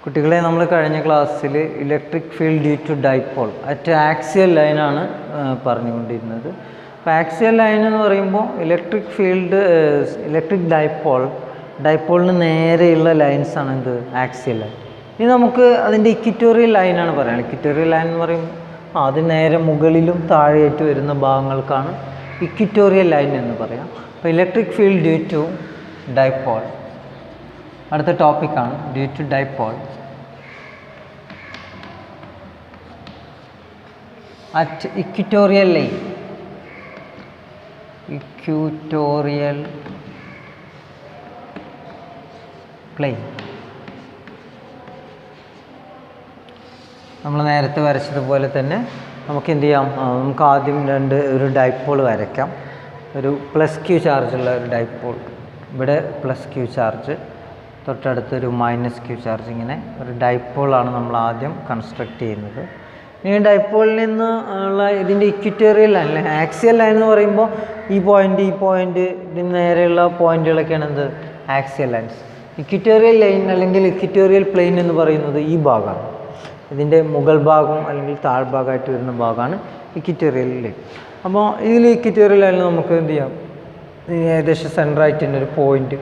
കുട്ടികളെ നമ്മൾ കഴിഞ്ഞ ക്ലാസ്സിൽ electric field due to dipole at axial ലൈനാണ് പറഞ്ഞുകൊണ്ടിരുന്നത്. അപ്പോൾ ആക്സിയൽ ലൈൻ എന്ന് പറയുമ്പോൾ ഇലക്ട്രിക് ഡൈപോളിന് നേരെയുള്ള ലൈൻസാണ് എന്ത് ആക്സിയൽ ലൈൻ. ഇനി നമുക്ക് അതിൻ്റെ ഇക്വിറ്റോറിയൽ ലൈനാണ് പറയുന്നത്. ഇക്വിറ്റോറിയൽ ലൈൻ എന്ന് പറയുമ്പോൾ അതിന് നേരെ മുകളിലും താഴെയായിട്ട് വരുന്ന ഭാഗങ്ങൾക്കാണ് ഇക്വിറ്റോറിയൽ ലൈൻ എന്ന് പറയാം. അപ്പോൾ electric field due to dipole അടുത്ത ടോപ്പിക്കാണ് due to dipole at equatorial line. Equatorial plane നമ്മൾ നേരത്തെ വരച്ചതുപോലെ തന്നെ നമുക്ക് എന്ത് ചെയ്യാം, നമുക്ക് ആദ്യം ഒരു ഡൈപോൾ വരയ്ക്കാം. ഒരു പ്ലസ് ക്യൂ ചാർജുള്ള ഒരു ഡൈപോൾ, ഇവിടെ പ്ലസ് ക്യൂ ചാർജ്, തൊട്ടടുത്തൊരു മൈനസ് ക്യൂ ചാർജ്. ഇങ്ങനെ ഒരു ഡൈപോളാണ് നമ്മൾ ആദ്യം കൺസ്ട്രക്ട് ചെയ്യുന്നത്. ഇനി ഡൈപോളിൽ നിന്ന് ഉള്ള ഇതിൻ്റെ ഇക്വിറ്റോറിയൽ ലൈൻ, ആക്സിയൽ ലൈൻ എന്ന് പറയുമ്പോൾ ഈ പോയിൻ്റ് ഇതിന് നേരെയുള്ള പോയിന്റുകളൊക്കെയാണ് എന്ത് ആക്സിയൽ ലൈൻസ്. ഇക്വിറ്റോറിയൽ ലൈൻ അല്ലെങ്കിൽ ഇക്വിറ്റോറിയൽ പ്ലെയിൻ എന്ന് പറയുന്നത് ഈ ഭാഗമാണ്. ഇതിൻ്റെ മുകൾ ഭാഗം അല്ലെങ്കിൽ താഴ്ഭാഗമായിട്ട് വരുന്ന ഭാഗമാണ് ഇക്വിറ്റോറിയൽ ലൈൻ. അപ്പോൾ ഇതിൽ ഇക്വിറ്റോറിയൽ ലൈനിൽ നമുക്ക് എന്ത് ചെയ്യാം, ഏകദേശം സെൻറ്ററായിട്ട് തന്നെ ഒരു പോയിൻ്റ്,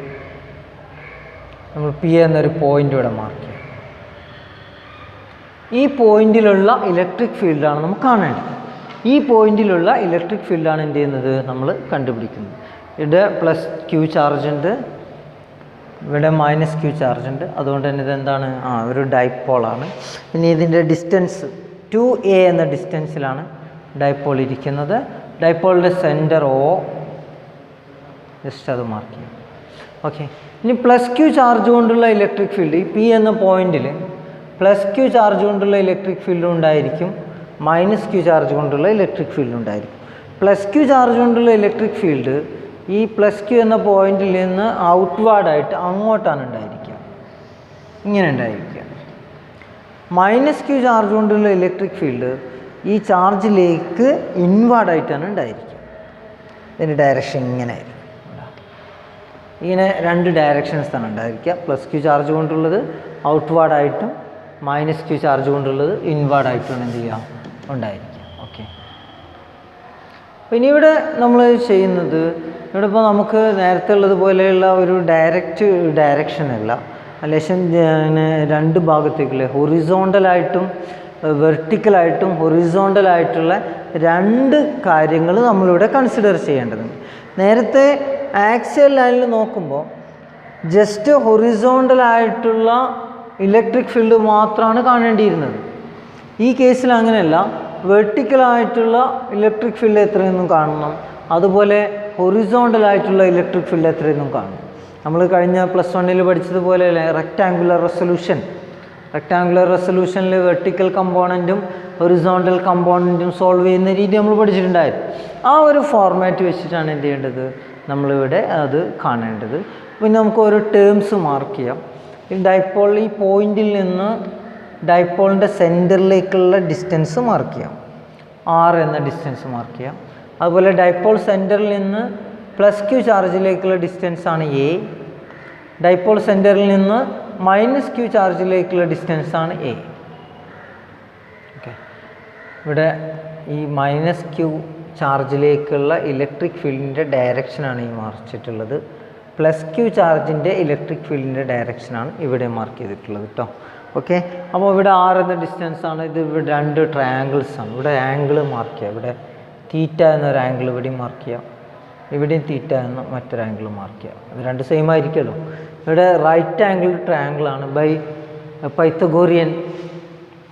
നമ്മൾ പി എന്നൊരു പോയിൻ്റ് ഇവിടെ മാർക്ക് ചെയ്യാം. ഈ പോയിന്റിലുള്ള ഇലക്ട്രിക് ഫീൽഡാണ് നമുക്ക് കാണേണ്ടത്. ഈ പോയിന്റിലുള്ള ഇലക്ട്രിക് ഫീൽഡാണ് എന്ത് ചെയ്യുന്നത്, നമ്മൾ കണ്ടുപിടിക്കുന്നത്. ഇവിടെ പ്ലസ് ക്യൂ ചാർജ് ഉണ്ട്, ഇവിടെ മൈനസ് ക്യൂ ചാർജ് ഉണ്ട്. അതുകൊണ്ട് തന്നെ ഇതെന്താണ്, ഒരു ഡൈപോളാണ്. ഇനി ഇതിൻ്റെ ഡിസ്റ്റൻസ് 2a എന്ന ഡിസ്റ്റൻസിലാണ് ഡൈപോൾ ഇരിക്കുന്നത്. ഡൈപോളിൻ്റെ സെൻറ്റർ O, ജസ്റ്റ് അത് മാർക്ക് ചെയ്യാം. ഓക്കെ. ഇനി പ്ലസ് ക്യൂ ചാർജ് കൊണ്ടുള്ള ഇലക്ട്രിക് ഫീൽഡ്, ഈ പി എന്ന പോയിന്റിൽ പ്ലസ് ക്യൂ ചാർജ് കൊണ്ടുള്ള ഇലക്ട്രിക് ഫീൽഡ് ഉണ്ടായിരിക്കും, മൈനസ് ക്യൂ ചാർജ് കൊണ്ടുള്ള ഇലക്ട്രിക് ഫീൽഡ് ഉണ്ടായിരിക്കും. പ്ലസ് ക്യൂ ചാർജ് കൊണ്ടുള്ള ഇലക്ട്രിക് ഫീൽഡ് ഈ പ്ലസ് ക്യൂ എന്ന പോയിന്റിൽ നിന്ന് ഔട്ട്വാർഡായിട്ട് അങ്ങോട്ടാണ് ഉണ്ടായിരിക്കുക, ഇങ്ങനെ ഉണ്ടായിരിക്കുക. മൈനസ് ക്യൂ ചാർജ് കൊണ്ടുള്ള ഇലക്ട്രിക് ഫീൽഡ് ഈ ചാർജിലേക്ക് ഇൻവാർഡായിട്ടാണ് ഉണ്ടായിരിക്കുക. ഇതിൻ്റെ ഡയറക്ഷൻ ഇങ്ങനെ ആയിരിക്കും. ഇങ്ങനെ രണ്ട് ഡയറക്ഷൻസാണ് ഉണ്ടായിരിക്കുക. പ്ലസ് ക്യൂ ചാർജ് കൊണ്ടുള്ളത് ഔട്ട്വാർഡായിട്ടും മൈനസ് ക്യൂ ചാർജ് കൊണ്ടുള്ളത് ഇൻവാർഡായിട്ടും എന്ത് ചെയ്യുക, ഉണ്ടായിരിക്കുക. ഓക്കെ. പിന്നെ ഇവിടെ നമ്മൾ ചെയ്യുന്നത്, ഇവിടെ ഇപ്പോൾ നമുക്ക് നേരത്തെ ഉള്ളതുപോലെയുള്ള ഒരു ഡയറക്ഷൻ അല്ല, അല്ലെങ്കിൽ രണ്ട് ഭാഗത്തേക്കുള്ള ഹൊറിസോണ്ടലായിട്ടും വെർട്ടിക്കലായിട്ടും ഹൊറിസോണ്ടലായിട്ടുള്ള രണ്ട് കാര്യങ്ങൾ നമ്മളിവിടെ കൺസിഡർ ചെയ്യേണ്ടതുണ്ട്. നേരത്തെ ആക്സിയൽ ലൈനിൽ നോക്കുമ്പോൾ ജസ്റ്റ് ഹൊറിസോണ്ടലായിട്ടുള്ള ഇലക്ട്രിക് ഫീൽഡ് മാത്രമാണ് കാണേണ്ടിയിരുന്നത്. ഈ കേസിൽ അങ്ങനെയല്ല, വെർട്ടിക്കലായിട്ടുള്ള ഇലക്ട്രിക് ഫീൽഡ് എത്രയെന്നും കാണണം, അതുപോലെ ഹൊറിസോണ്ടലായിട്ടുള്ള ഇലക്ട്രിക് ഫീൽഡ് എത്രയെന്നും കാണണം. നമ്മൾ കഴിഞ്ഞ +1 പഠിച്ചതുപോലെ റെക്റ്റാങ്കുലർ റെസൊല്യൂഷനിൽ വെർട്ടിക്കൽ കമ്പോണൻറ്റും ഹൊറിസോണ്ടൽ കമ്പോണൻറ്റും സോൾവ് ചെയ്യുന്ന രീതി നമ്മൾ പഠിച്ചിട്ടുണ്ടായിരുന്നു. ആ ഒരു ഫോർമാറ്റ് വെച്ചിട്ടാണ് എന്ത് ചെയ്യേണ്ടത്, നമ്മളിവിടെ അത് കാണേണ്ടത്. പിന്നെ നമുക്ക് ഓരോ ടേംസ് മാർക്ക് ചെയ്യാം. ഈ ഡൈപോൾ, ഈ പോയിന്റിൽ നിന്ന് ഡൈപോളിൻ്റെ സെൻറ്ററിലേക്കുള്ള ഡിസ്റ്റൻസ് മാർക്ക് ചെയ്യാം, R എന്ന ഡിസ്റ്റൻസ് മാർക്ക് ചെയ്യാം. അതുപോലെ ഡൈപോൾ സെൻറ്ററിൽ നിന്ന് പ്ലസ് ക്യൂ ചാർജിലേക്കുള്ള ഡിസ്റ്റൻസാണ് A. ഡൈപോൾ സെൻറ്ററിൽ നിന്ന് മൈനസ് ക്യൂ ചാർജിലേക്കുള്ള ഡിസ്റ്റൻസാണ് A. ഓക്കെ. ഇവിടെ ഈ മൈനസ് ക്യൂ ചാർജിലേക്കുള്ള ഇലക്ട്രിക് ഫീൽഡിൻ്റെ ഡയറക്ഷനാണ് ഈ മാർച്ചിട്ടുള്ളത്. പ്ലസ് ക്യൂ ചാർജിൻ്റെ ഇലക്ട്രിക് ഫീൽഡിൻ്റെ ഡയറക്ഷനാണ് ഇവിടെ മാർക്ക് ചെയ്തിട്ടുള്ളത് കേട്ടോ. ഓക്കെ. അപ്പോൾ ഇവിടെ R എന്ന ഡിസ്റ്റൻസാണ്. ഇത് ഇവിടെ രണ്ട് ട്രയാങ്കിൾസാണ്. ഇവിടെ ആംഗിൾ മാർക്ക് ചെയ്യുക. ഇവിടെ തീറ്റ എന്നൊരു ആംഗിൾ ഇവിടെയും മാർക്ക് ചെയ്യാം, ഇവിടെയും തീറ്റ എന്ന മറ്റൊരു ആംഗിൾ മാർക്ക് ചെയ്യാം. അത് രണ്ട് സെയിം ആയിരിക്കുമല്ലോ. ഇവിടെ റൈറ്റ് ആംഗിൾ ട്രയാങ്കിളാണ് ബൈ പൈത്തഗോറിയൻ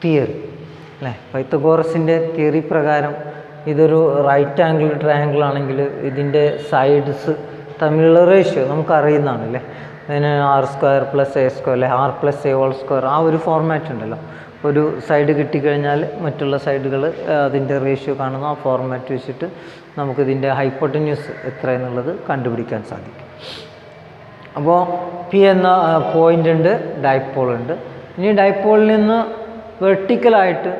തിയറി, അല്ലേ. പൈത്തഗോറസിൻ്റെ തിയറി പ്രകാരം ഇതൊരു റൈറ്റ് ആംഗിൾ ട്രയാങ്കിൾ ആണെങ്കിൽ ഇതിൻ്റെ സൈഡ്സ് തമ്മിലുള്ള റേഷ്യോ നമുക്കറിയുന്നതാണ്, അല്ലേ. അതിന് R² + A², അല്ലെ R+A², ആ ഒരു ഫോർമാറ്റ് ഉണ്ടല്ലോ. ഒരു സൈഡ് കിട്ടിക്കഴിഞ്ഞാൽ മറ്റുള്ള സൈഡുകൾ അതിൻ്റെ റേഷ്യോ കാണുന്ന ആ ഫോർമാറ്റ് വെച്ചിട്ട് നമുക്കിതിൻ്റെ ഹൈപ്പോട്ടന്യൂസ് എത്ര എന്നുള്ളത് കണ്ടുപിടിക്കാൻ സാധിക്കും. അപ്പോൾ P എന്ന പോയിൻ്റ് ഉണ്ട്, ഡൈപോൾ ഉണ്ട്. ഇനി ഡൈപോളിൽ നിന്ന് വെർട്ടിക്കലായിട്ട്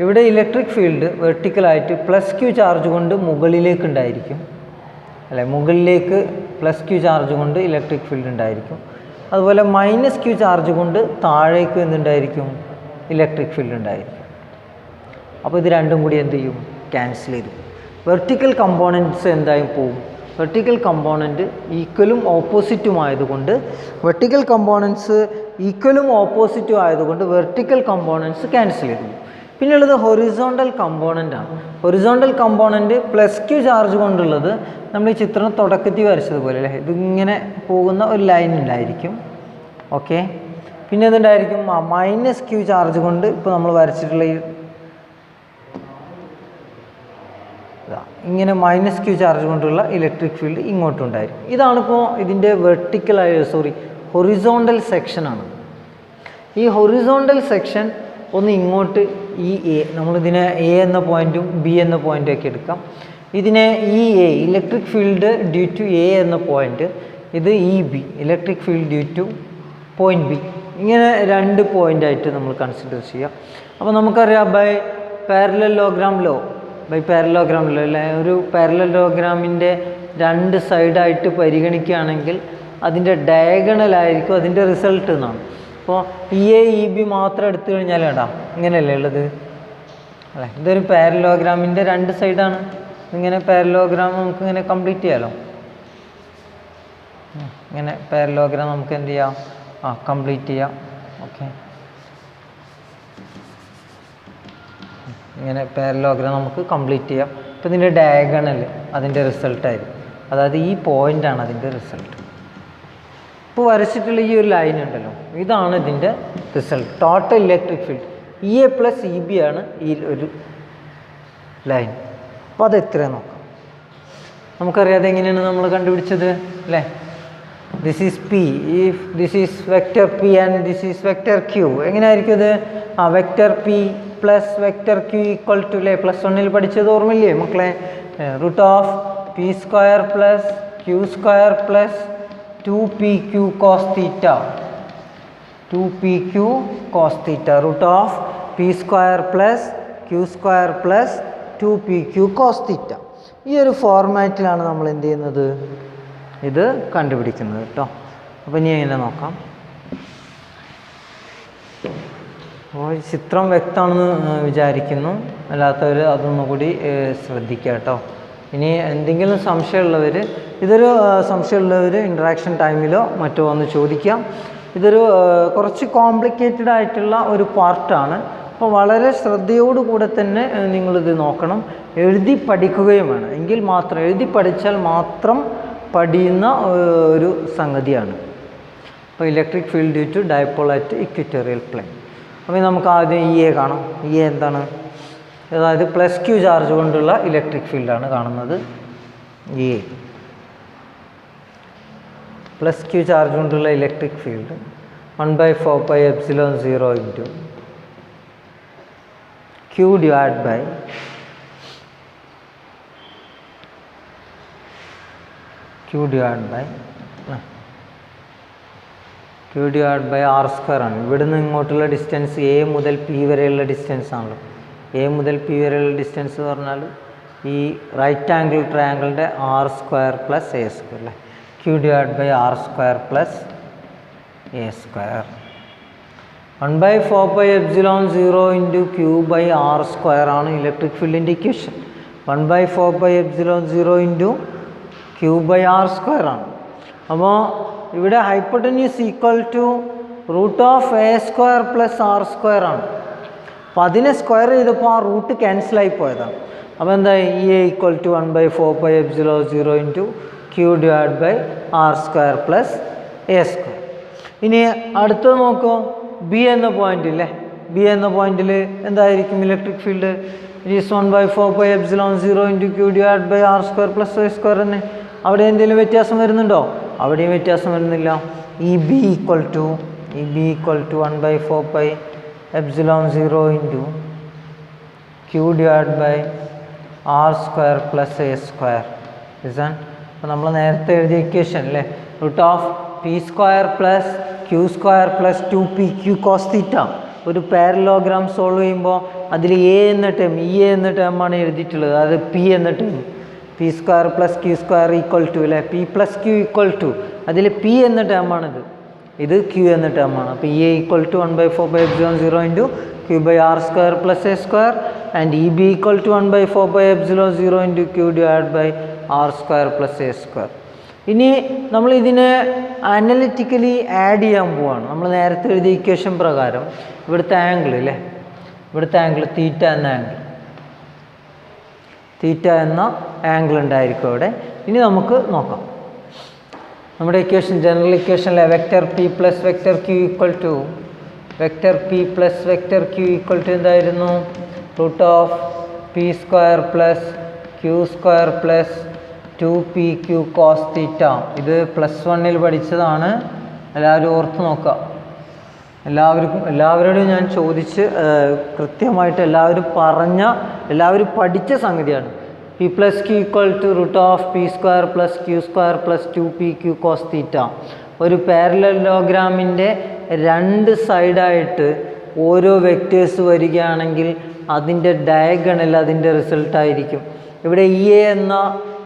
ഇവിടെ ഇലക്ട്രിക് ഫീൽഡ് വെർട്ടിക്കലായിട്ട് പ്ലസ് ക്യൂ ചാർജ് കൊണ്ട് മുകളിലേക്ക് ഉണ്ടായിരിക്കും, അല്ലെ. മുകളിലേക്ക് പ്ലസ് ക്യൂ ചാർജ് കൊണ്ട് ഇലക്ട്രിക് ഫീൽഡ് ഉണ്ടായിരിക്കും. അതുപോലെ മൈനസ് ക്യൂ ചാർജ് കൊണ്ട് താഴേക്ക് എന്തുണ്ടായിരിക്കും, ഇലക്ട്രിക് ഫീൽഡ് ഉണ്ടായിരിക്കും. അപ്പോൾ ഇത് രണ്ടും കൂടി എന്ത് ചെയ്യും, ക്യാൻസൽ ചെയ്തു. വെർട്ടിക്കൽ കമ്പോണൻറ്റ്സ് എന്തായും പോവും, വെർട്ടിക്കൽ കമ്പോണൻറ്റ് ഈക്വലും ഓപ്പോസിറ്റും ആയതുകൊണ്ട് വെർട്ടിക്കൽ കമ്പോണൻറ്റ്സ് ഈക്വലും ഓപ്പോസിറ്റും ആയതുകൊണ്ട് വെർട്ടിക്കൽ കമ്പോണൻറ്റ്സ് ക്യാൻസൽ ചെയ്തു. പിന്നെയുള്ളത് ഹൊറിസോണ്ടൽ കമ്പോണൻ്റ് ആണ്. Horizontal component plus Q charge കൊണ്ടുള്ളത് നമ്മൾ ഈ ചിത്രം തുടക്കത്തിൽ വരച്ചതുപോലെ അല്ലേ, ഇതിങ്ങനെ പോകുന്ന ഒരു ലൈൻ ഉണ്ടായിരിക്കും. ഓക്കെ, പിന്നെ എന്തുണ്ടായിരിക്കും, മൈനസ് ക്യൂ ചാർജ് കൊണ്ട് ഇപ്പോൾ നമ്മൾ വരച്ചിട്ടുള്ള ഈ ഇങ്ങനെ മൈനസ് ക്യൂ ചാർജ് കൊണ്ടുള്ള ഇലക്ട്രിക് ഫീൽഡ് ഇങ്ങോട്ടുണ്ടായിരിക്കും. ഇതാണിപ്പോൾ ഇതിൻ്റെ ഹൊറിസോണ്ടൽ സെക്ഷനാണ്. ഈ ഹൊറിസോണ്ടൽ സെക്ഷൻ ഒന്ന് ഇങ്ങോട്ട് ഈ എ, നമ്മളിതിനെ എ എന്ന പോയിൻറ്റും ബി എന്ന പോയിൻറ്റും ഒക്കെ എടുക്കാം. ഇതിനെ E A electric field due to A എന്ന പോയിൻറ്റ്, ഇത് E B electric field due to point B, ഇങ്ങനെ രണ്ട് പോയിൻ്റായിട്ട് നമ്മൾ കൺസിഡർ ചെയ്യാം. അപ്പോൾ നമുക്കറിയാം ബൈ പാരലലോഗ്രാം ലോ അല്ലേ, ഒരു പാരലലോഗ്രാമിൻ്റെ രണ്ട് സൈഡായിട്ട് പരിഗണിക്കുകയാണെങ്കിൽ അതിൻ്റെ ഡയഗണലായിരിക്കും അതിൻ്റെ റിസൾട്ട് എന്നാണ്. അപ്പോൾ ഇ എ ഇ ബി മാത്രം എടുത്തു കഴിഞ്ഞാൽ ഇടാം, ഇങ്ങനെയല്ലേ ഉള്ളത് അല്ലേ. ഇതൊരു പാരലോഗ്രാമിൻ്റെ രണ്ട് സൈഡാണ്. ഇങ്ങനെ പാരലോഗ്രാം നമുക്ക് ഇങ്ങനെ കംപ്ലീറ്റ് ചെയ്യാമല്ലോ. ഇങ്ങനെ പാരലോഗ്രാം നമുക്ക് എന്ത് ചെയ്യാം, കംപ്ലീറ്റ് ചെയ്യാം. ഓക്കെ, ഇങ്ങനെ പാരലോഗ്രാം നമുക്ക് കംപ്ലീറ്റ് ചെയ്യാം. അപ്പോൾ ഇതിൻ്റെ ഡയഗണൽ അതിൻ്റെ റിസൾട്ടായിരിക്കും, അതായത് ഈ പോയിൻ്റാണ് അതിൻ്റെ റിസൾട്ട്. ഇപ്പോൾ വരച്ചിട്ടുള്ള ഈ ഒരു ലൈൻ ഉണ്ടല്ലോ, ഇതാണ് ഇതിൻ്റെ result, total electric field. E A plus E B ആണ് ഈ ഒരു ലൈൻ. അപ്പോൾ അത് എത്രയാണ് നോക്കാം. നമുക്കറിയാതെ എങ്ങനെയാണ് നമ്മൾ കണ്ടുപിടിച്ചത് അല്ലേ. This is P, if this is vector P and this is vector Q, എങ്ങനെയായിരിക്കും ഇത്, vector P plus vector Q equal to അല്ലേ, പ്ലസ് 1 പഠിച്ചത് ഓർമ്മയില്ലേ മക്കളെ, root of P square plus Q square plus 2pq cos theta, 2pq cos theta, root of p square plus q square plus 2pq cos theta. ഈ ഒരു ഫോർമാറ്റിലാണ് നമ്മൾ എന്ത് ചെയ്യുന്നത്, ഇത് കണ്ടുപിടിക്കുന്നത് കേട്ടോ. അപ്പോൾ ഇനി എങ്ങനെ നോക്കാം. അപ്പോൾ ചിത്രം വ്യക്തമാണെന്ന് വിചാരിക്കുന്നു, അല്ലാത്തവർ അതൊന്നുകൂടി ശ്രദ്ധിക്കുക കേട്ടോ. ഇനി എന്തെങ്കിലും സംശയമുള്ളവർ, ഇതൊരു സംശയമുള്ളവർ ഇൻട്രാക്ഷൻ ടൈമിലോ മറ്റോ ഒന്ന് ചോദിക്കാം. ഇതൊരു കുറച്ച് കോംപ്ലിക്കേറ്റഡ് ആയിട്ടുള്ള ഒരു പാർട്ടാണ്. അപ്പോൾ വളരെ ശ്രദ്ധയോടുകൂടെ തന്നെ നിങ്ങളിത് നോക്കണം, എഴുതി പഠിക്കുകയും വേണം. എങ്കിൽ മാത്രം എഴുതി പഠിച്ചാൽ മാത്രം പഠിയുന്ന ഒരു സംഗതിയാണ്. അപ്പോൾ electric field due to dipole at equatorial plane. അപ്പോൾ നമുക്ക് ആദ്യം ഇ എ കാണാം. ഇ എ എന്താണ്, അതായത് പ്ലസ് ക്യൂ ചാർജ് കൊണ്ടുള്ള ഇലക്ട്രിക് ഫീൽഡാണ് കാണുന്നത്. എ പ്ലസ് ക്യൂ ചാർജ് കൊണ്ടുള്ള electric field 1/4πε0 into Q divide by R square ആണ്. ഇവിടുന്ന് ഇങ്ങോട്ടുള്ള ഡിസ്റ്റൻസ് എ മുതൽ പി വരെയുള്ള ഡിസ്റ്റൻസ് ആണല്ലോ. എ മുതൽ പി വരെയുള്ള ഡിസ്റ്റൻസ് എന്ന് പറഞ്ഞാൽ ഈ റൈറ്റ് ആംഗിൾ ട്രയാങ്കിളിൻ്റെ R square plus A square അല്ലേ, Q divide by R square plus A square. 1/4πε0 into Q by R square ആണ് ഇലക്ട്രിക് ഫീൽഡിൻ്റെ equation. 1/4πε0 into Q by R square ആണ്. അപ്പോൾ ഇവിടെ hypotenuse equal to root of A square plus R square ആണ്. അപ്പോൾ അതിനെ square ചെയ്തപ്പോൾ ആ റൂട്ട് ക്യാൻസലായി പോയതാണ്. അപ്പോൾ എന്തായി, E A equal to 1/4πε0 into Q divide by R square plus A square. ഇനി അടുത്തത് നോക്കൂ, ബി എന്ന പോയിന്റ് ഇല്ലേ, ബി എന്ന പോയിന്റിൽ എന്തായിരിക്കും electric field, it is 1/4πε0 into Q divide by R square plus A square തന്നെ. അവിടെ എന്തെങ്കിലും വ്യത്യാസം വരുന്നുണ്ടോ, അവിടെയും വ്യത്യാസം വരുന്നില്ല. ഈ B equal to 1/4πε0 into Q divide by R square plus A square. അപ്പോൾ നമ്മൾ നേരത്തെ എഴുതിയ ഇക്വേഷൻ അല്ലേ, root of P square plus Q square plus 2pq cos theta. ഒരു പാരലോഗ്രാം സോൾവ് ചെയ്യുമ്പോൾ അതിൽ എ എന്ന ടേം, ഇ എ എന്ന ടേമാണ് എഴുതിയിട്ടുള്ളത്, അതായത് പി എന്ന term, P square plus Q square equal to അല്ലേ, P plus Q equal to, അതിൽ പി എന്ന ടേമാണിത്. ഇത് ക്യൂ എന്ന ടേമാണ്. അപ്പോൾ E A equal to 1/4πε0 into Q by R square plus A square and E B equal to 1/4πε0 into Q divide by R square plus A square. ഇനി നമ്മൾ ഇതിനെ അനലിറ്റിക്കലി ആഡ് ചെയ്യാൻ പോവാണ്. നമ്മൾ നേരത്തെ എഴുതിയ ഇക്വേഷൻ പ്രകാരം ഇവിടുത്തെ ആംഗിൾ അല്ലേ, ഇവിടുത്തെ ആംഗിൾ തീറ്റ എന്ന ആംഗിൾ ഉണ്ടായിരിക്കും അവിടെ. ഇനി നമുക്ക് നോക്കാം. നമ്മുടെ ഇക്വേഷൻ, ജനറൽ ഇക്വേഷനിലെ vector P plus vector Q equal to എന്തായിരുന്നു? Root of P square plus Q square plus 2pq cos theta. ഇത് +1 പഠിച്ചതാണ്, എല്ലാവരും ഓർത്ത് നോക്കുക. എല്ലാവരോടും ഞാൻ ചോദിച്ച് കൃത്യമായിട്ട് എല്ലാവരും പഠിച്ച സംഗതിയാണ്. P plus Q equal to root of P square plus Q square plus 2pq cos theta. ഒരു പാരലലോഗ്രാമിൻ്റെ 2 സൈഡായിട്ട് ഓരോ വെക്റ്റേഴ്സ് വരികയാണെങ്കിൽ അതിൻ്റെ ഡയഗണൽ അതിൻ്റെ റിസൾട്ടായിരിക്കും. ഇവിടെ ഇ എ എന്ന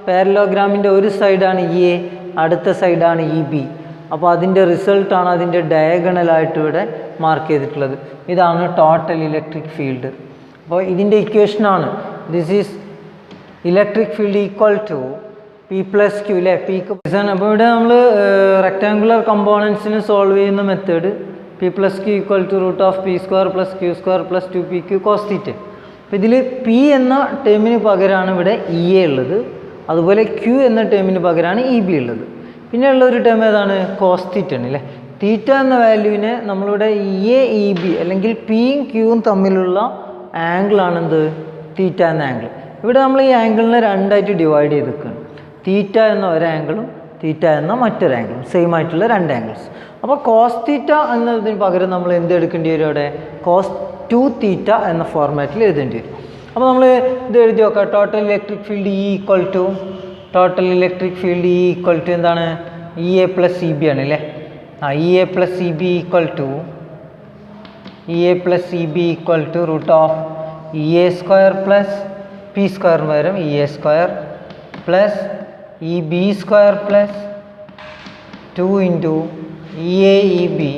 പാരലോഗ്രാമിൻ്റെ ഒരു സൈഡാണ് ഇ എ, അടുത്ത സൈഡാണ് ഇ ബി. അപ്പോൾ അതിൻ്റെ റിസൾട്ടാണ് അതിൻ്റെ ഡയഗണലായിട്ട് ഇവിടെ മാർക്ക് ചെയ്തിട്ടുള്ളത്. ഇതാണ് ടോട്ടൽ ഇലക്ട്രിക് ഫീൽഡ്. അപ്പോൾ ഇതിൻ്റെ ഇക്വേഷനാണ് this is electric field equal to P plus Q അല്ലേ, പിക്ക്. അപ്പോൾ ഇവിടെ നമ്മൾ റെക്ടാങ്കുലർ കമ്പോണൻസിന് സോൾവ് ചെയ്യുന്ന method P plus Q equal to root of P square plus Q square plus 2pq cos theta. അപ്പോൾ ഇതിൽ പി എന്ന ടേമിന് പകരമാണ് ഇവിടെ ഇ എ ഉള്ളത്, അതുപോലെ ക്യൂ എന്ന ടേമിന് പകരമാണ് ഇ ബി ഉള്ളത്. പിന്നെ ഉള്ളൊരു ടേം ഏതാണ്? കോസ് തീറ്റ ആണ് അല്ലേ. തീറ്റ എന്ന വാല്യൂവിനെ നമ്മളിവിടെ ഇ എ ഇ ബി അല്ലെങ്കിൽ പിയും ക്യൂവും തമ്മിലുള്ള ആംഗിളാണെന്ത്? തീറ്റ എന്ന ആംഗിൾ. ഇവിടെ നമ്മൾ ഈ ആംഗിളിനെ 2ആയിട്ട് ഡിവൈഡ് ചെയ്തിരിക്കുകയാണ്. തീറ്റ എന്ന ഒരു ആംഗിളും തീറ്റ എന്ന മറ്റൊരു ആംഗിളും, സെയിം ആയിട്ടുള്ള 2 ആംഗിൾസ്. അപ്പോൾ കോസ് തീറ്റ എന്നതിന് പകരം നമ്മൾ എന്ത് എടുക്കേണ്ടി വരും? അവിടെ കോസ് 2 തീറ്റ എന്ന ഫോർമാറ്റിൽ എഴുതേണ്ടി വരും. അപ്പോൾ നമ്മൾ ഇത് എഴുതി നോക്കാം. Total electric field E equal to എന്താണ്? E A plus E B ആണ് അല്ലേ. E A plus E B equal to root of E A square plus P സ്ക്വയറിന് പകരം E A square plus E B square plus 2 into E A E B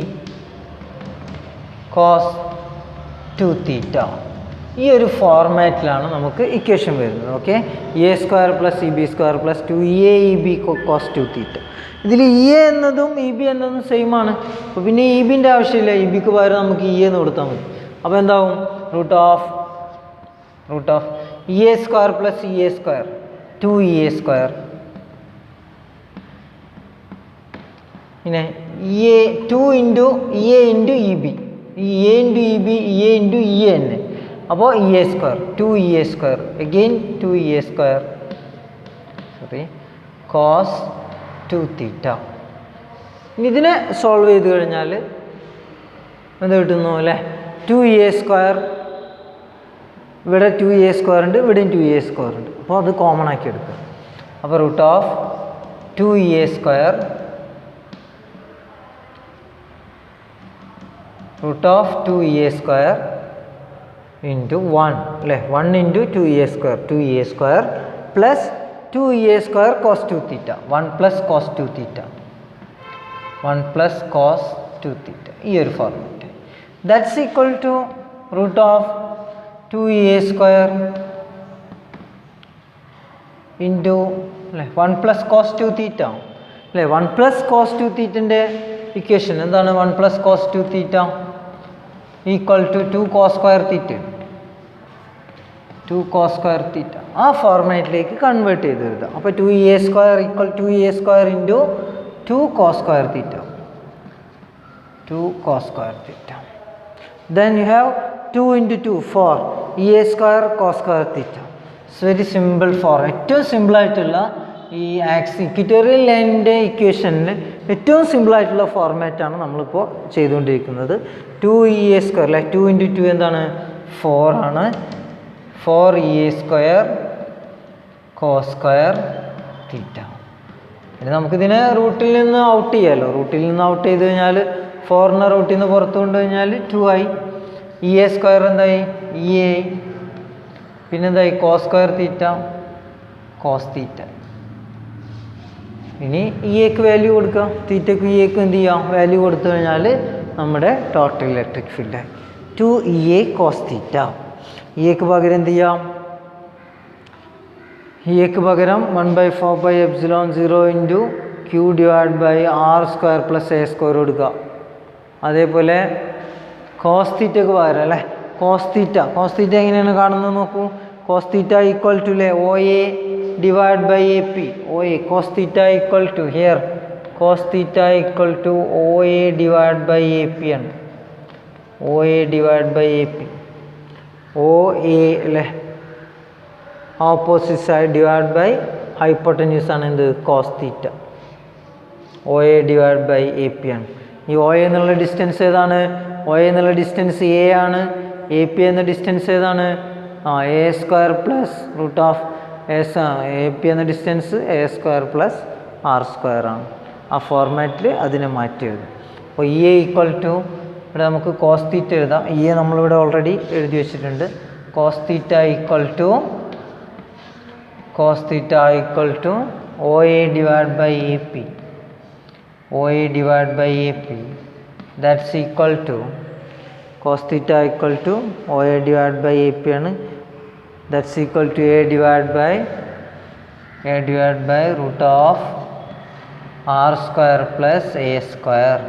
cos 2 theta. ഈ ഒരു ഫോർമാറ്റിലാണ് നമുക്ക് equation വരുന്നത്. Okay, E A square plus E B square plus 2 E A E B cos 2 തീറ്റ. ഇതിൽ E A എന്നതും E B എന്നതും same ആണ്. അപ്പോൾ പിന്നെ ഇ ബിൻ്റെ ആവശ്യമില്ല, ഇ ബിക്ക് പകരം നമുക്ക് ഇ എന്ന് കൊടുത്താൽ മതി. അപ്പോൾ എന്താവും? Root of E A square plus E A square 2 E A square, പിന്നെ E A 2 into E A into E B, E A into E B, E A into E A തന്നെ. അപ്പോൾ E A square 2 E A square again 2 E A square cos 2 theta. ഇതിനെ solve ചെയ്ത് കഴിഞ്ഞാൽ എന്ത് കിട്ടുന്നു അല്ലേ? 2 E A square, ഇവിടെ 2 E A square ഉണ്ട്, ഇവിടെയും 2 ഇ എ സ്ക്വയർ ഉണ്ട്. അപ്പോൾ അത് കോമൺ ആക്കി എടുക്കുക. അപ്പോൾ root of 2 E A square into 1 അല്ലേ, 1 into 2 E A square, 2 E A square plus 2 E A square cos 2 theta, 1 plus cos 2 theta, 1 plus cos 2 theta. ഈ ഒരു format that's equal to root of 2 E A square into അല്ലേ 1 plus cos 2 തീറ്റ അല്ലേ. 1 plus cos 2 തീറ്റൻ്റെ equation എന്താണ്? 1 plus cos 2 theta equal to 2 cos square theta, 2 cos square theta. ആ ഫോർമാറ്റിലേക്ക് convert ചെയ്ത് എഴുതാം. അപ്പോൾ 2 E A square equal 2 E A square into 2 cos square theta, 2 cos square theta. Then you have 2 into 2 4 E A square cos square theta. It's very simple ഏറ്റവും സിമ്പിളായിട്ടുള്ള ഈ equatorial ലൈനിൻ്റെ ഇക്വേഷനിൽ ഏറ്റവും സിമ്പിളായിട്ടുള്ള ഫോർമാറ്റാണ് നമ്മളിപ്പോൾ ചെയ്തുകൊണ്ടിരിക്കുന്നത്. 2 ഇ എ സ്ക്വയർ അല്ലെ, 2 ഇൻറ്റു 2 എന്താണ്? 4 ആണ്. 4 E A square cos square theta. പിന്നെ നമുക്കിതിനെ റൂട്ടിൽ നിന്ന് ഔട്ട് ചെയ്യാമല്ലോ. റൂട്ടിൽ നിന്ന് ഔട്ട് ചെയ്ത് കഴിഞ്ഞാൽ 4നെ റൂട്ടിൽ നിന്ന് പുറത്ത് കൊണ്ട് കഴിഞ്ഞാൽ 2 ആയി. ഇ എ സ്ക്വയർ എന്തായി? E A. പിന്നെന്തായി? Cos square theta cos theta. ഇനി ഇ എക്ക് വാല്യൂ കൊടുക്കുക, തീറ്റയ്ക്കും ഇ എക്കും എന്ത് ചെയ്യാം, വാല്യൂ കൊടുത്തു കഴിഞ്ഞാൽ നമ്മുടെ ടോട്ടൽ ഇലക്ട്രിക് ഫീൽഡായി 2EA cos തീറ്റ. ഇ എക്ക് പകരം എന്ത് ചെയ്യാം, ഇ എക്ക് പകരം 1/4πε0 into Q divide by R² + A² കൊടുക്കുക. അതേപോലെ കോസ് തീറ്റയ്ക്ക് പകരം അല്ലേ, കോസ് തീറ്റ എങ്ങനെയാണ് കാണുന്നത് നോക്കൂ. കോസ് തീറ്റ ഈക്വൽ ടു അല്ലേ OA divide by AP. OA cos theta equal to here cos theta equal to OA divide by AP ആണ്. OA divide by AP. OA അല്ലേ opposite side divide by hypotenuse ആണ് എന്ത്, cos theta. OA divide by AP ആണ്. ഈ OA എന്നുള്ള distance ഏതാണ്, OA എന്നുള്ള distance A ആണ്. AP എന്ന ഡിസ്റ്റൻസ് ഏതാണ്, A² + AP എന്ന ഡിസ്റ്റൻസ് A² + R² ആണ്. ആ ഫോർമാറ്റിൽ അതിനെ മാറ്റി എഴുതും. അപ്പോൾ EA ഈക്വൽ ടു ഇവിടെ നമുക്ക് കോസ് തീറ്റ എഴുതാം. EA നമ്മളിവിടെ ഓൾറെഡി എഴുതി വെച്ചിട്ടുണ്ട്. Cos theta equal to OA divide by AP. OA divide by AP that's equal to cos theta equal to OA divide by AP ആണ്. That's equal to A divide by root of R² + A².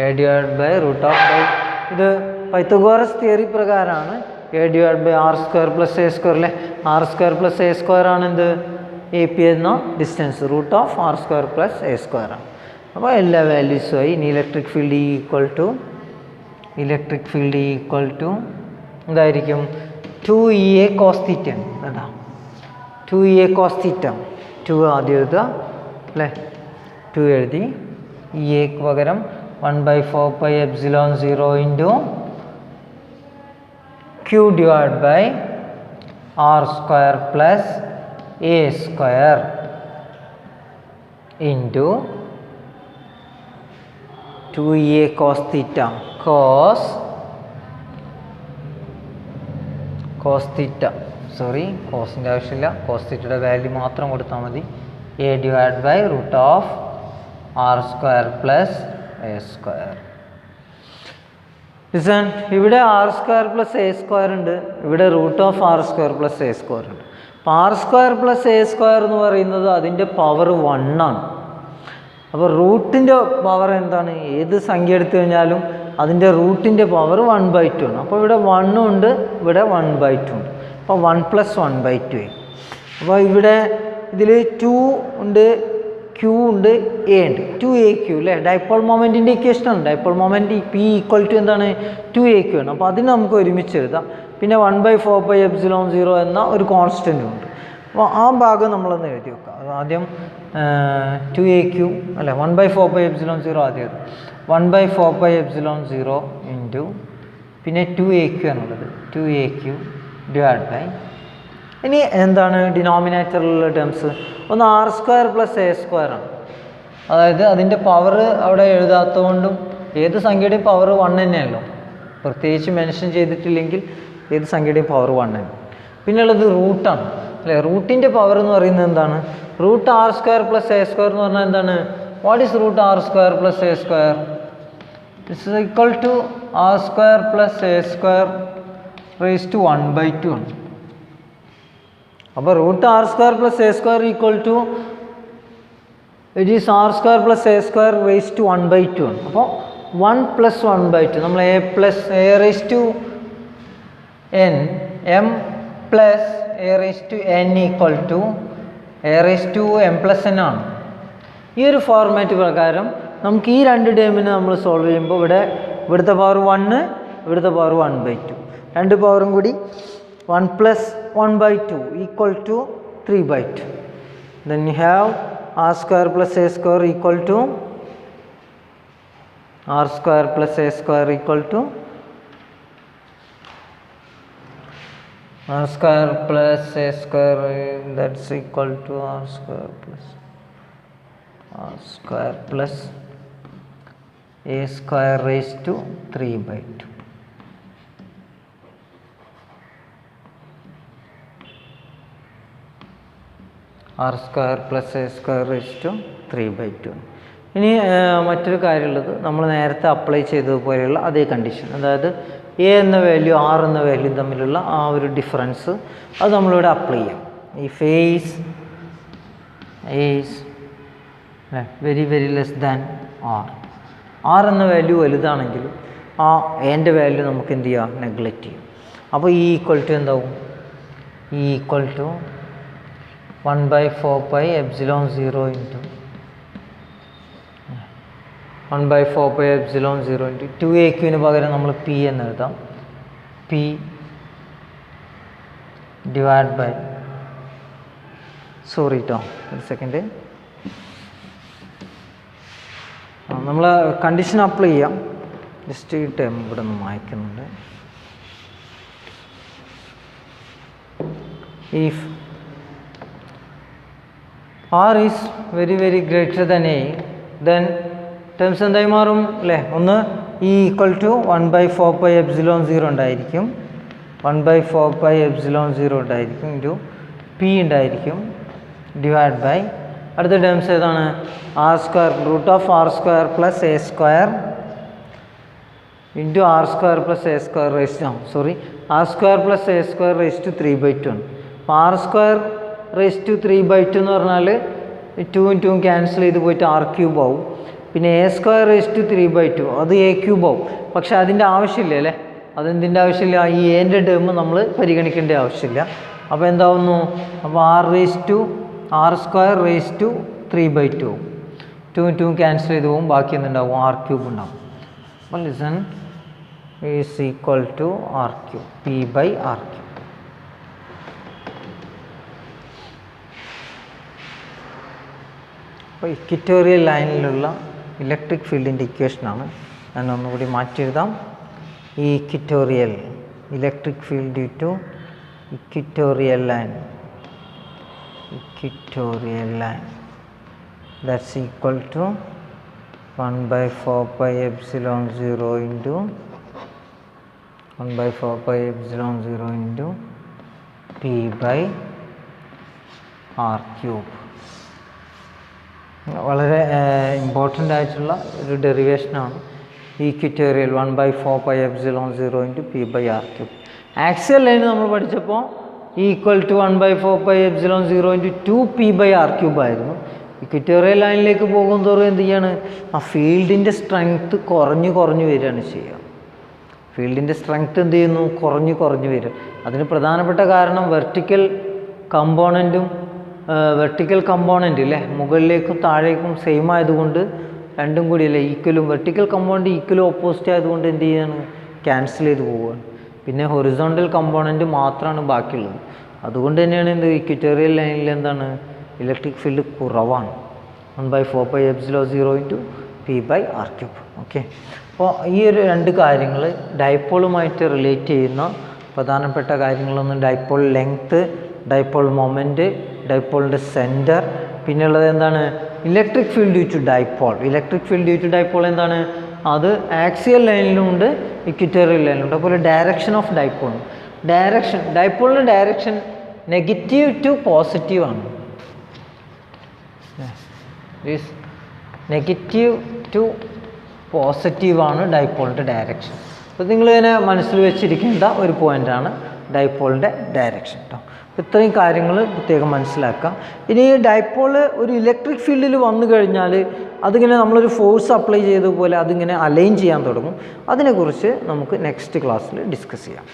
A divide by root of ഇത് Pythagoras theory പ്രകാരമാണ്. A divide by R² + A² അല്ലേ, R² + A² ആണ് എന്ത്, AP എന്ന distance root of R² + A² ആണ്. അപ്പോൾ എല്ലാ വാല്യൂസുമായി ഇനി ഇലക്ട്രിക് ഫീൽഡ് ഈക്വൽ ടു എന്തായിരിക്കും, 2EA cos തീറ്റ ആണ് കേട്ടോ. 2EA cos തീറ്റ 2 ആദ്യം എഴുതുക അല്ലേ, 2 എഴുതി. EAക്ക് പകരം 1/4πε0 into Q divide by R² + A² into 2EA cos തീറ്റ. കോസ് തീറ്റ സോറി കോസിൻ്റെ ആവശ്യമില്ല, കോസ് തീറ്റയുടെ വാല്യൂ മാത്രം കൊടുത്താൽ മതി. A divide by root of R² + A². Listen, ഇവിടെ R² + A² ഉണ്ട്, ഇവിടെ റൂട്ട് ഓഫ് R² + A² ഉണ്ട്. അപ്പോൾ R² + A² എന്ന് പറയുന്നത് അതിൻ്റെ പവർ 1 ആണ്. അപ്പോൾ റൂട്ടിൻ്റെ പവർ എന്താണ്, ഏത് സംഖ്യ എടുത്തു കഴിഞ്ഞാലും അതിൻ്റെ റൂട്ടിൻ്റെ പവർ 1/2 ആണ്. അപ്പോൾ ഇവിടെ 1 ഉണ്ട്, ഇവിടെ 1/2 ഉണ്ട്. അപ്പോൾ 1 + 1/2 ആയി. അപ്പോൾ ഇവിടെ ഇതിൽ 2 ഉണ്ട്, Q ഉണ്ട്, A ഉണ്ട്. 2AQ അല്ലേ, ഡൈപോൾ മൊമെൻറ്റിൻ്റെ ഇക്വേഷനാണ്. Dipole moment P equal to എന്താണ്, 2AQ ആണ്. അപ്പോൾ അതിന് നമുക്ക് ഒരുമിച്ച് എഴുതാം. പിന്നെ 1/4πε0 എന്ന ഒരു കോൺസ്റ്റൻറ്റും ഉണ്ട്. അപ്പോൾ ആ ഭാഗം നമ്മളൊന്ന് എഴുതി വെക്കാം. അത് ആദ്യം 2AQ അല്ലേ, 1/4πε0 ആദ്യം 1/4πε0 ഇൻറ്റു പിന്നെ 2AQ ആണുള്ളത്, 2AQ ഡിവൈഡ് ബൈ ഇനി എന്താണ് ഡിനോമിനേറ്ററിലുള്ള ടേംസ്, ഒന്ന് R² + A² ആണ്. അതായത് അതിൻ്റെ പവർ അവിടെ എഴുതാത്തതുകൊണ്ടും ഏത് സംഖ്യയുടെയും പവർ 1 തന്നെയല്ലോ, പ്രത്യേകിച്ച് മെൻഷൻ ചെയ്തിട്ടില്ലെങ്കിൽ ഏത് സംഖ്യയുടെയും പവർ 1 തന്നെ. പിന്നെയുള്ളത് റൂട്ടാണ് അല്ലേ, റൂട്ടിൻ്റെ പവർ എന്ന് പറയുന്നത് എന്താണ്, റൂട്ട് R² + A² എന്ന് പറഞ്ഞാൽ എന്താണ്, what is root R² + A²? It's equal to R² + A² raise to 1/2 ആണ്. അപ്പോൾ root R² + A² equal to it is R² + A² raise to 1/2 ആണ്. അപ്പോൾ 1 + 1/2 നമ്മൾ A raise to n m plus A raise to n equal to A raise to m + n ആണ്. ഈ ഒരു format പ്രകാരം നമുക്ക് ഈ രണ്ട് ടേമിനെ നമ്മൾ സോൾവ് ചെയ്യുമ്പോൾ ഇവിടുത്തെ പവർ 1, ഇവിടുത്തെ പവർ 1/2, രണ്ട് പവറും കൂടി 1 + 1/2 equal to 3/2. Then you have R² + A² equal to R² + A² equal to R² + A², that's equal to R² + A² raised to 3/2. R square plus A square raise to 3/2. ഇനി മറ്റൊരു കാര്യമുള്ളത്, നമ്മൾ നേരത്തെ apply ചെയ്തതുപോലെയുള്ള അതേ condition, അതായത് A എന്ന value R എന്ന value തമ്മിലുള്ള ആ ഒരു ഡിഫറൻസ് അത് നമ്മളിവിടെ അപ്ലൈ ചെയ്യാം. ഈ phase is very very less than R എന്ന വാല്യൂ വലുതാണെങ്കിൽ ആ എൻ്റെ വാല്യൂ നമുക്ക് എന്ത് ചെയ്യാം, നെഗ്ലക്റ്റ് ചെയ്യും. അപ്പോൾ ഈ ഈക്വൽ ടു എന്താവും, ഈ ഈക്വൽ ടു 1/4πε0 ഇൻറ്റു 1/4πε0 ഇൻറ്റു 2aqന് പകരം നമ്മൾ പി എന്ന് എഴുതാം. പി ഡിവൈഡ് ബൈ സോറി കേട്ടോ ഒരു സെക്കൻഡ്, നമ്മൾ കണ്ടീഷൻ അപ്ലൈ ചെയ്യാം. ജസ്റ്റ് ഈ ടേം ഇവിടെ നിന്ന് വായിക്കുന്നുണ്ട്. If R is very very greater than A, then terms എന്തായി മാറും അല്ലേ? ഒന്ന് ഈ ഈക്വൽ ടു 1/4πε0 ഉണ്ടായിരിക്കും, 1/4πε0 ഉണ്ടായിരിക്കും ഇൻറ്റു പി ഉണ്ടായിരിക്കും ഡിവൈഡ് ബൈ അടുത്ത ടേംസ് ഏതാണ്, R square root of R square plus A square into R square plus A square raise R square plus A square raise to 3/2 ആണ്. അപ്പോൾ ആർ സ്ക്വയർ റേസ് ടു 3/2 എന്ന് പറഞ്ഞാൽ 2 2 cancel ചെയ്ത് പോയിട്ട് R cube ആവും. പിന്നെ A square raise to 3/2 അത് A cube ആവും. പക്ഷെ അതിൻ്റെ ആവശ്യമില്ല അല്ലേ, അതെന്തിൻ്റെ ആവശ്യമില്ല, ഈ എൻ്റെ ടേം നമ്മൾ പരിഗണിക്കേണ്ട ആവശ്യമില്ല. അപ്പോൾ എന്താവുന്നു, അപ്പോൾ ആർ സ്ക്വയർ റേസ് ടു 3/2 ആവും. 2 2 ക്യാൻസൽ ചെയ്ത് പോകും, ബാക്കി എന്തുണ്ടാവും, ആർ ക്യൂബ് ഉണ്ടാവും. അപ്പോൾ listen is equal to R cube, P by R cube. അപ്പോൾ ഇക്വിറ്റോറിയൽ ലൈനിലുള്ള ഇലക്ട്രിക് ഫീൽഡിൻ്റെ ഇക്വേഷനാണ്. ഞാൻ ഒന്നുകൂടി മാറ്റി എഴുതാം. ഈ equatorial electric field due to equatorial line that's equal to 1/4πε0 into 1/4πε0 into p by r cube. വളരെ ഇമ്പോർട്ടൻ്റ് ആയിട്ടുള്ള ഒരു ഡെറിവേഷനാണ് equatorial 1/4πε0 into p by r cube. Axial line നമ്മൾ പഠിച്ചപ്പോൾ equal to 1/4πε0 into 2p by r cube ആയിരുന്നു. Equatorial ലൈനിലേക്ക് പോകുന്തോറും എന്ത് ചെയ്യാണ്, ആ ഫീൽഡിൻ്റെ സ്ട്രെങ്ത്ത് കുറഞ്ഞു വരികയാണ് ചെയ്യുക. ഫീൽഡിൻ്റെ സ്ട്രെങ്ത്ത് എന്ത് ചെയ്യുന്നു, കുറഞ്ഞു വരിക. അതിന് പ്രധാനപ്പെട്ട കാരണം വെർട്ടിക്കൽ കമ്പോണൻ്റ് അല്ലേ, മുകളിലേക്കും താഴേക്കും സെയിം ആയതുകൊണ്ട് രണ്ടും കൂടി അല്ലേ ഈക്വലും, വെർട്ടിക്കൽ കമ്പോണൻ്റ് ഈക്വലും ഓപ്പോസിറ്റ് ആയതുകൊണ്ട് എന്ത് ചെയ്യാണ്, ക്യാൻസൽ ചെയ്ത് പോവുകയാണ്. പിന്നെ ഹൊറിസോണ്ടൽ കമ്പോണൻ്റ് മാത്രമാണ് ബാക്കിയുള്ളത്. അതുകൊണ്ട് തന്നെയാണ് എന്ത് ഇക്വിറ്റോറിയൽ ലൈനിൽ എന്താണ് ഇലക്ട്രിക് ഫീൽഡ് കുറവാണ്. 1/4πε0 into p by r cube. Okay, അപ്പോൾ ഈ ഒരു രണ്ട് കാര്യങ്ങൾ ഡൈപോളുമായിട്ട് റിലേറ്റ് ചെയ്യുന്ന പ്രധാനപ്പെട്ട കാര്യങ്ങളൊന്നും ഡൈപോൾ ലെങ്ത്ത്, ഡൈപോൾ മൊമെൻറ്റ്, ഡൈപോളിൻ്റെ സെൻറ്റർ, പിന്നെയുള്ളത് എന്താണ് electric field due to dipole. Electric field due to dipole എന്താണ്, അത് ആക്സിയൽ ലൈനിലുണ്ട് ഇക്വിറ്റോറിയൽ ലൈനിലുണ്ട്. അതുപോലെ ഡയറക്ഷൻ ഓഫ് ഡൈപോൾ, ഡൈപോളിൻ്റെ ഡയറക്ഷൻ നെഗറ്റീവ് ടു പോസിറ്റീവ് ആണ്. നെഗറ്റീവ് ടു പോസിറ്റീവ് ആണ് ഡൈപോളിൻ്റെ ഡയറക്ഷൻ. അപ്പോൾ നിങ്ങളിതിനെ മനസ്സിൽ വെച്ചിരിക്കേണ്ട ഒരു പോയിൻ്റാണ് ഡൈപോളിൻ്റെ ഡയറക്ഷൻ കേട്ടോ. അപ്പോൾ ഇത്രയും കാര്യങ്ങൾ പ്രത്യേകം മനസ്സിലാക്കാം. ഇനി ഈ ഡൈപോൾ ഒരു ഇലക്ട്രിക് ഫീൽഡിൽ വന്നു കഴിഞ്ഞാൽ അതിങ്ങനെ നമ്മളൊരു ഫോഴ്സ് അപ്ലൈ ചെയ്തതുപോലെ അതിങ്ങനെ അലൈൻ ചെയ്യാൻ തുടങ്ങും. അതിനെക്കുറിച്ച് നമുക്ക് നെക്സ്റ്റ് ക്ലാസ്സിൽ ഡിസ്കസ് ചെയ്യാം.